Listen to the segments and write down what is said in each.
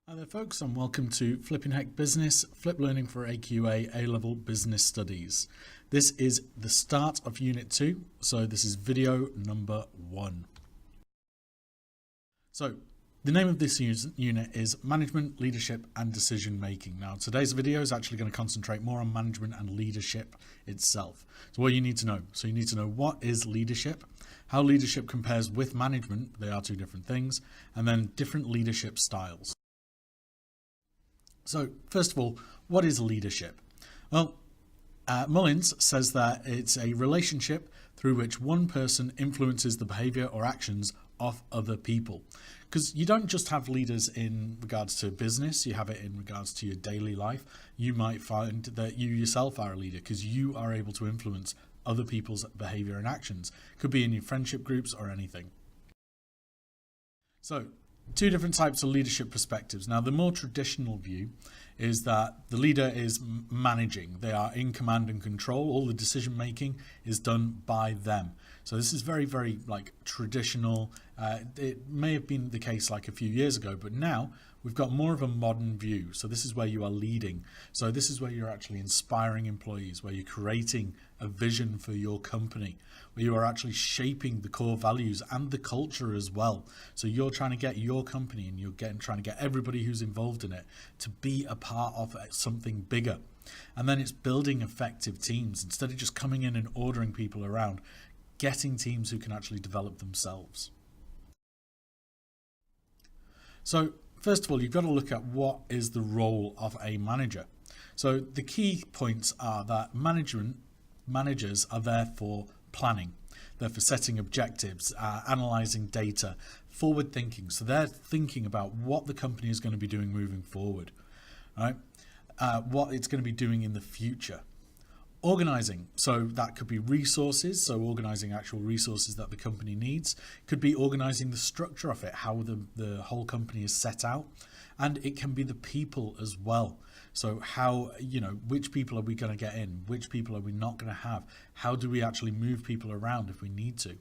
Hi there folks, and welcome to Flipping Heck Business, Flip Learning for AQA A-Level Business Studies. This is the start of Unit 2, so this is video number 1. So, the name of this unit is Management, Leadership and Decision Making. Now, today's video is actually going to concentrate more on management and leadership itself. So what you need to know. So you need to know what is leadership, how leadership compares with management, they are two different things, and then different leadership styles. So first of all, what is leadership? Well, Mullins says that it's a relationship through which one person influences the behavior or actions of other people. Because you don't just have leaders in regards to business, you have it in regards to your daily life. You might find that you yourself are a leader because you are able to influence other people's behavior and actions. Could be in your friendship groups or anything. So, two different types of leadership perspectives. Now, the more traditional view is that the leader is managing. They are in command and control. All the decision making is done by them. So this is very, very like traditional. It may have been the case like a few years ago, but now we've got more of a modern view. So this is where you are leading. So this is where you're actually inspiring employees, where you're creating a vision for your company, where you are actually shaping the core values and the culture as well. So you're trying to get your company and you're trying to get everybody who's involved in it to be a part of something bigger. And then it's building effective teams instead of just coming in and ordering people around, getting teams who can actually develop themselves. So first of all, you've got to look at what is the role of a manager. So the key points are that managers are there for planning. They're for setting objectives, analyzing data, forward thinking. So they're thinking about what the company is going to be doing moving forward, right? What it's going to be doing in the future. Organizing, so that could be resources, so organizing actual resources that the company needs. Could be organizing the structure of it, how the whole company is set out. And it can be the people as well. So how, which people are we going to get in? Which people are we not going to have? How do we actually move people around if we need to?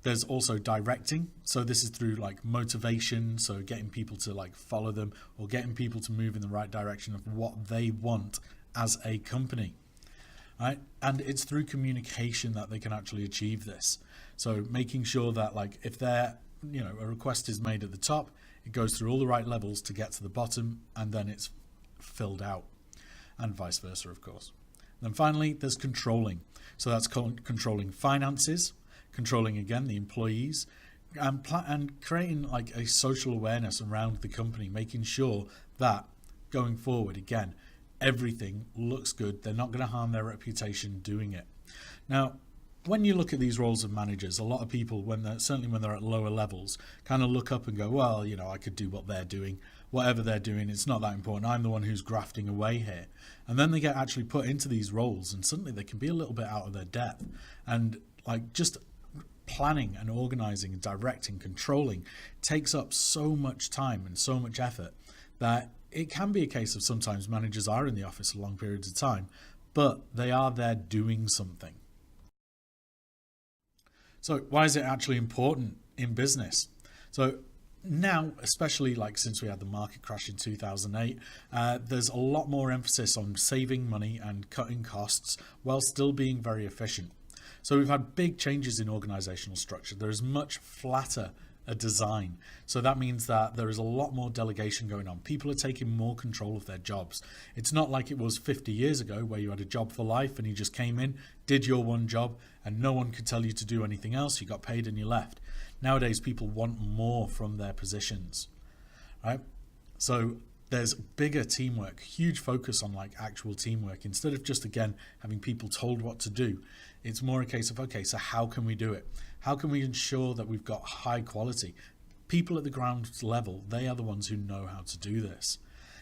There's also directing. So this is through like motivation. So getting people to like follow them or getting people to move in the right direction of what they want as a company. Right? And it's through communication that they can actually achieve this. So making sure that like if a request is made at the top, it goes through all the right levels to get to the bottom and then it's filled out, and vice versa, of course. Then finally, there's controlling. So that's controlling finances, controlling again the employees, and creating like a social awareness around the company, making sure that going forward, again, everything looks good. They're not going to harm their reputation doing it. Now, when you look at these roles of managers, a lot of people, certainly when they're at lower levels, kind of look up and go, well, I could do what they're doing, whatever they're doing, it's not that important. I'm the one who's grafting away here. And then they get actually put into these roles and suddenly they can be a little bit out of their depth. And like just planning and organizing and directing, controlling takes up so much time and so much effort that it can be a case of sometimes managers are in the office for long periods of time, but they are there doing something. So why is it actually important in business? So now, especially like since we had the market crash in 2008, there's a lot more emphasis on saving money and cutting costs while still being very efficient. So we've had big changes in organizational structure. There is much flatter a design. So that means that there is a lot more delegation going on. People are taking more control of their jobs. It's not like it was 50 years ago where you had a job for life and you just came in, did your one job and no one could tell you to do anything else. You got paid and you left. Nowadays, people want more from their positions, right? So there's bigger teamwork, huge focus on like actual teamwork. Instead of just, again, having people told what to do, it's more a case of, okay, so how can we do it? How can we ensure that we've got high quality? People at the ground level, they are the ones who know how to do this.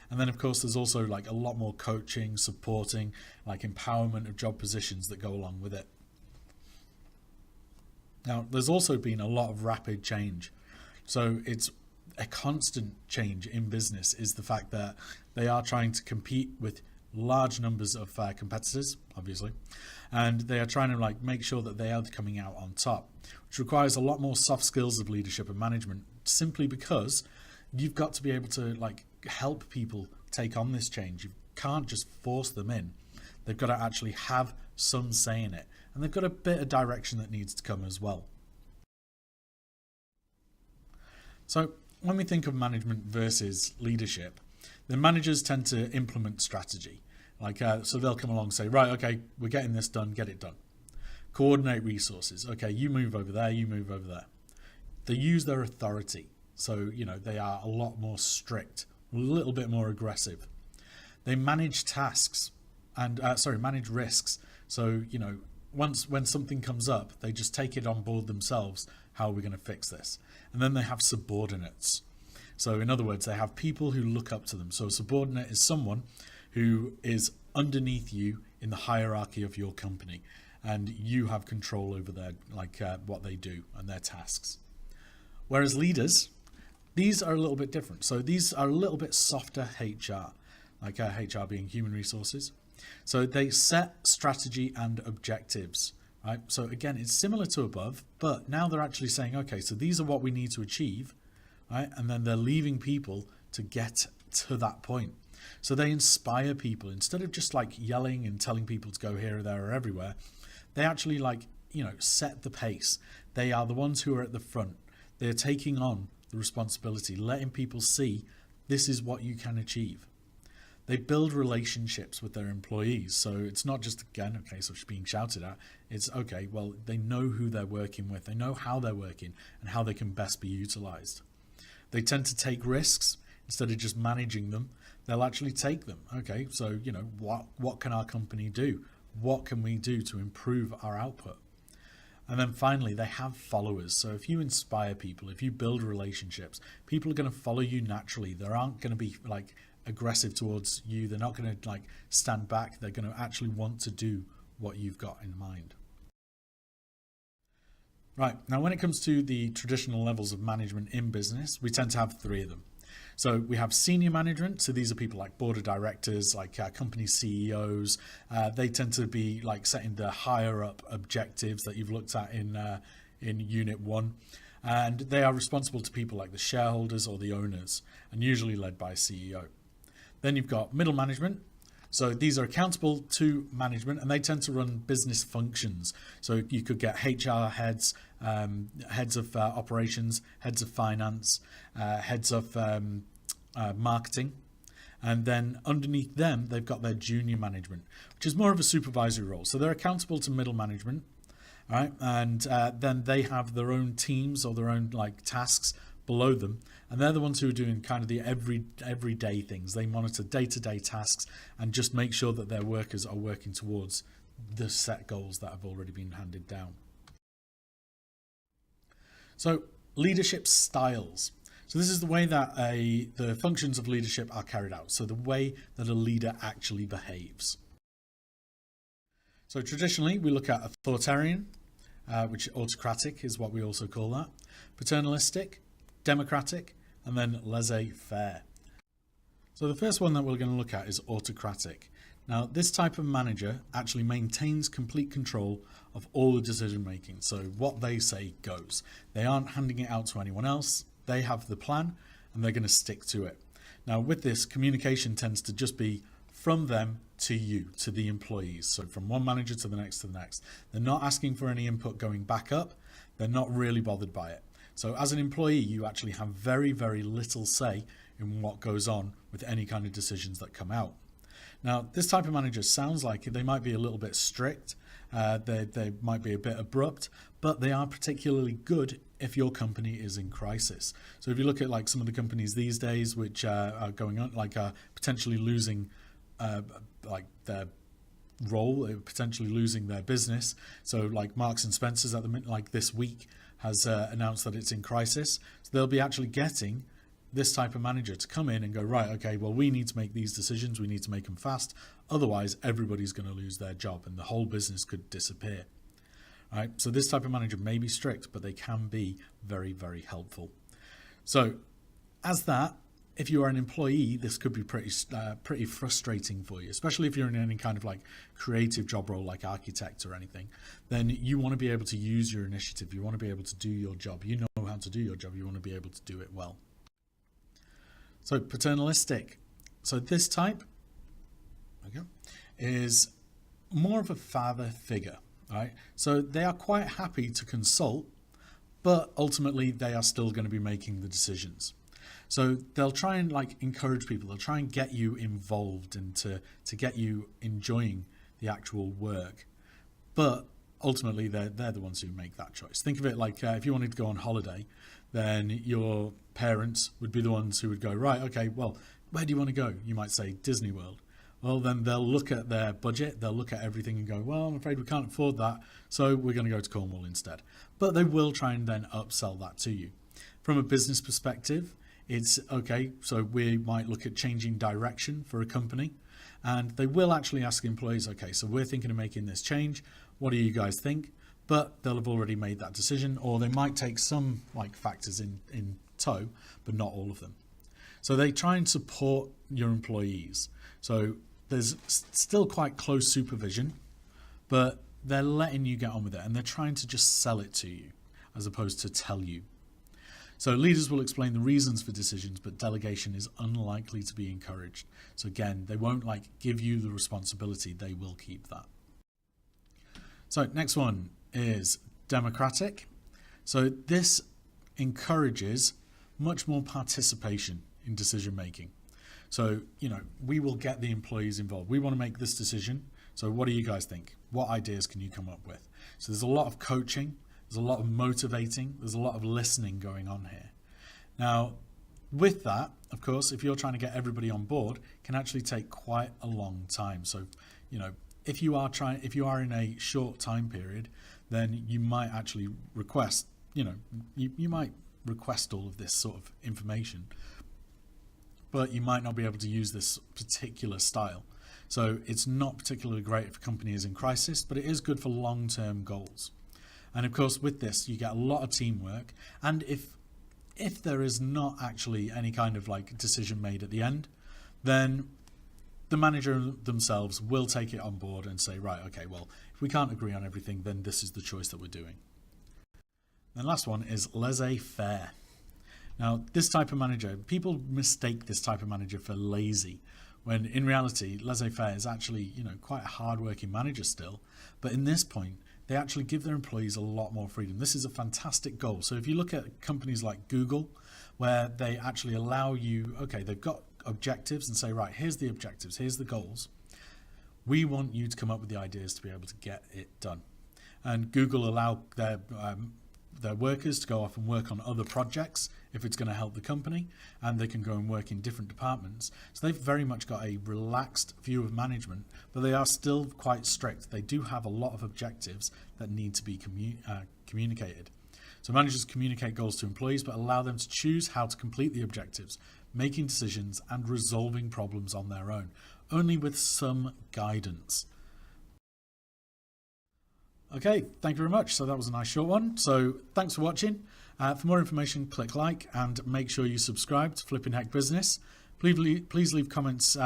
And then, of course, there's also like a lot more coaching, supporting, like empowerment of job positions that go along with it. Now, there's also been a lot of rapid change. So it's a constant change in business is the fact that they are trying to compete with large numbers of competitors, obviously, and they are trying to like make sure that they are coming out on top, which requires a lot more soft skills of leadership and management simply because you've got to be able to like help people take on this change. You can't just force them in. They've got to actually have some say in it, and they've got a bit of direction that needs to come as well. So when we think of management versus leadership, the managers tend to implement strategy. So they'll come along and say, right, okay, we're getting this done, get it done. Coordinate resources. Okay, you move over there, you move over there. They use their authority. So, they are a lot more strict, a little bit more aggressive. They manage tasks and, manage risks. So, when something comes up, they just take it on board themselves. How are we going to fix this? And then they have subordinates. So in other words, they have people who look up to them. So a subordinate is someone who is underneath you in the hierarchy of your company, and you have control over their what they do and their tasks. Whereas leaders, these are a little bit different. So these are a little bit softer HR, HR being human resources. So they set strategy and objectives, right? So again, it's similar to above, but now they're actually saying, okay, so these are what we need to achieve, right? And then they're leaving people to get to that point. So they inspire people instead of just yelling and telling people to go here or there or everywhere. They actually set the pace. They are the ones who are at the front. They're taking on the responsibility, letting people see this is what you can achieve. They build relationships with their employees. So it's not just, again, a case of being shouted at. It's, okay, well, they know who they're working with. They know how they're working and how they can best be utilized. They tend to take risks instead of just managing them. They'll actually take them. Okay, so, what can our company do? What can we do to improve our output? And then finally, they have followers. So if you inspire people, if you build relationships, people are going to follow you naturally. They aren't going to be aggressive towards you. They're not going to stand back. They're going to actually want to do what you've got in mind. Right, now when it comes to the traditional levels of management in business, we tend to have three of them. So we have senior management. So these are people like board of directors, company CEOs. They tend to be setting the higher up objectives that you've looked at in Unit 1. And they are responsible to people like the shareholders or the owners, and usually led by a CEO. Then you've got middle management. So these are accountable to management, and they tend to run business functions. So you could get HR heads, heads of operations, heads of finance, heads of marketing. And then underneath them, they've got their junior management, which is more of a supervisory role. So they're accountable to middle management, right? And then they have their own teams or their own tasks below them, and they're the ones who are doing kind of the everyday things. They monitor day-to-day tasks and just make sure that their workers are working towards the set goals that have already been handed down. So leadership styles. So this is the way that the functions of leadership are carried out. So the way that a leader actually behaves. So traditionally, we look at authoritarian, which autocratic is what we also call that, paternalistic, democratic, and then laissez-faire. So the first one that we're going to look at is autocratic. Now, this type of manager actually maintains complete control of all the decision making. So what they say goes. They aren't handing it out to anyone else. They have the plan and they're going to stick to it. Now, with this, communication tends to just be from them to you, to the employees. So from one manager to the next to the next. They're not asking for any input going back up. They're not really bothered by it. So as an employee, you actually have very, very little say in what goes on with any kind of decisions that come out. Now, this type of manager sounds like they might be a little bit strict, they might be a bit abrupt, but they are particularly good if your company is in crisis. So if you look at some of the companies these days which are going on, potentially losing their role, potentially losing their business. So Marks and Spencer's at the minute, this week, has announced that it's in crisis. So they'll be actually getting this type of manager to come in and go, right, okay, well, we need to make these decisions. We need to make them fast. Otherwise, everybody's going to lose their job and the whole business could disappear. All right? So this type of manager may be strict, but they can be very, very helpful. So as that, if you are an employee, this could be pretty frustrating for you, especially if you're in any kind of creative job role like architect or anything. Then you want to be able to use your initiative. You want to be able to do your job. You know how to do your job. You want to be able to do it well. So paternalistic. So this type, okay, is more of a father figure, right? So they are quite happy to consult, but ultimately they are still going to be making the decisions. So they'll try and like encourage people. They'll try and get you involved and to get you enjoying the actual work. But ultimately they're the ones who make that choice. Think of it like if you wanted to go on holiday, then your parents would be the ones who would go, right, okay, well, where do you want to go? You might say Disney World. Well, then they'll look at their budget, they'll look at everything and go, well, I'm afraid we can't afford that, so we're going to go to Cornwall instead. But they will try and then upsell that to you. From a business perspective, it's okay, so we might look at changing direction for a company, and they will actually ask employees, okay, so we're thinking of making this change, what do you guys think? But they'll have already made that decision, or they might take some like factors in tow, but not all of them. So they try and support your employees. So there's still quite close supervision, but they're letting you get on with it, and they're trying to just sell it to you as opposed to tell you. So leaders will explain the reasons for decisions, but delegation is unlikely to be encouraged. So again, they won't like give you the responsibility, they will keep that. So next one is democratic. So this encourages much more participation in decision making. So, you know, we will get the employees involved. We want to make this decision. So what do you guys think? What ideas can you come up with? So there's a lot of coaching, there's a lot of motivating, there's a lot of listening going on here. Now, with that, of course, if you're trying to get everybody on board, it can actually take quite a long time. So, you know, if you are in a short time period, then you might actually request, you know, you might request all of this sort of information, but you might not be able to use this particular style. So it's not particularly great if a company is in crisis, but it is good for long-term goals. And of course, with this, you get a lot of teamwork. And if there is not actually any kind of like decision made at the end, then the manager themselves will take it on board and say, right, okay, well, if we can't agree on everything, then this is the choice that we're doing. The last one is laissez faire. Now, this type of manager, people mistake this type of manager for lazy, when in reality, laissez faire is actually, you know, quite a hard-working manager still. But in this point, they actually give their employees a lot more freedom. This is a fantastic goal. So if you look at companies like Google, where they actually allow you, okay, they've got objectives and say, right, here's the objectives, here's the goals. We want you to come up with the ideas to be able to get it done. And Google allow their workers to go off and work on other projects if it's going to help the company, and they can go and work in different departments. So they've very much got a relaxed view of management, but they are still quite strict. They do have a lot of objectives that need to be communicated. So managers communicate goals to employees, but allow them to choose how to complete the objectives, making decisions and resolving problems on their own, only with some guidance. Okay, thank you very much. So that was a nice short one. So thanks for watching. For more information, click like and make sure you subscribe to Flipping Heck Business. Please leave comments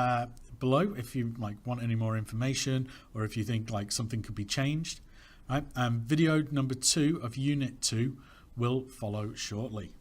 below if you want any more information, or if you think like something could be changed. Right? Video number 2 of Unit 2 will follow shortly.